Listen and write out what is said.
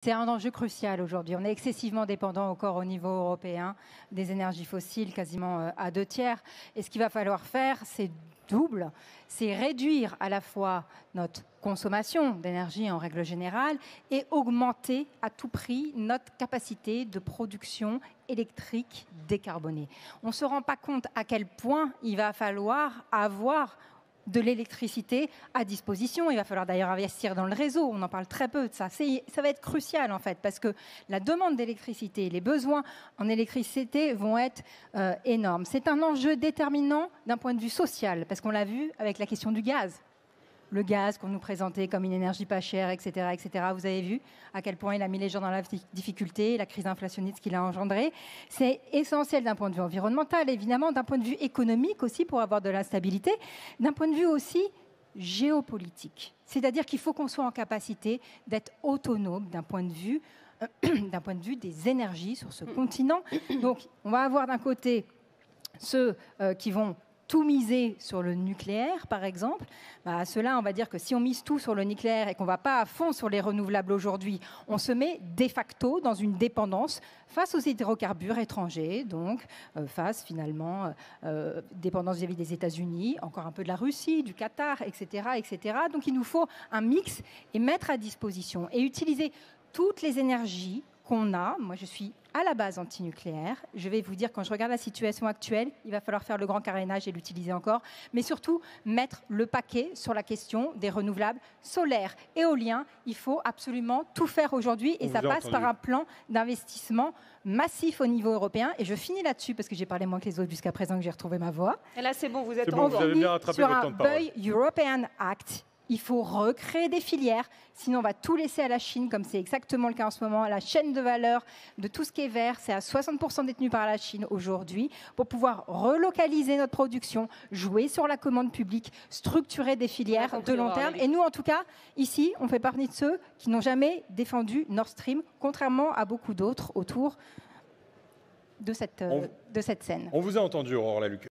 C'est un enjeu crucial aujourd'hui. On est excessivement dépendant encore au niveau européen des énergies fossiles, quasiment à 2/3. Et ce qu'il va falloir faire, c'est double. C'est réduire à la fois notre consommation d'énergie en règle générale et augmenter à tout prix notre capacité de production électrique décarbonée. On ne se rend pas compte à quel point il va falloir avoir de l'électricité à disposition. Il va falloir d'ailleurs investir dans le réseau. On en parle très peu de ça. Ça va être crucial en fait, parce que la demande d'électricité, les besoins en électricité vont être énormes. C'est un enjeu déterminant d'un point de vue social, parce qu'on l'a vu avec la question du gaz. Le gaz qu'on nous présentait comme une énergie pas chère, etc., etc. Vous avez vu à quel point il a mis les gens dans la difficulté, la crise inflationniste qu'il a engendrée. C'est essentiel d'un point de vue environnemental, évidemment, d'un point de vue économique aussi pour avoir de la stabilité, d'un point de vue aussi géopolitique. C'est-à-dire qu'il faut qu'on soit en capacité d'être autonome d'un point de vue des énergies sur ce continent. Donc, on va avoir d'un côté ceux qui vont tout miser sur le nucléaire, par exemple, à cela, on va dire que si on mise tout sur le nucléaire et qu'on ne va pas à fond sur les renouvelables aujourd'hui, on se met de facto dans une dépendance face aux hydrocarbures étrangers, donc face finalement dépendance vis-à-vis des États-Unis, encore un peu de la Russie, du Qatar, etc., etc. Donc il nous faut un mix et mettre à disposition et utiliser toutes les énergies qu'on a. Moi, je suis à la base anti-nucléaire. Je vais vous dire, quand je regarde la situation actuelle, il va falloir faire le grand carénage et l'utiliser encore, mais surtout mettre le paquet sur la question des renouvelables solaires, éoliens. Il faut absolument tout faire aujourd'hui et ça passe par un plan d'investissement massif au niveau européen. Et je finis là-dessus parce que j'ai parlé moins que les autres jusqu'à présent, que j'ai retrouvé ma voix. Et là, c'est bon, vous êtes bon, vous avez bien rattrapé votre temps de parole. Sur un Buy European Act. Il faut recréer des filières, sinon on va tout laisser à la Chine, comme c'est exactement le cas en ce moment. La chaîne de valeur de tout ce qui est vert, c'est à 60% détenu par la Chine aujourd'hui, pour pouvoir relocaliser notre production, jouer sur la commande publique, structurer des filières de long terme. Et nous, en tout cas, ici, on fait partie de ceux qui n'ont jamais défendu Nord Stream, contrairement à beaucoup d'autres autour de cette scène. On vous a entendu, Aurore Lalucq.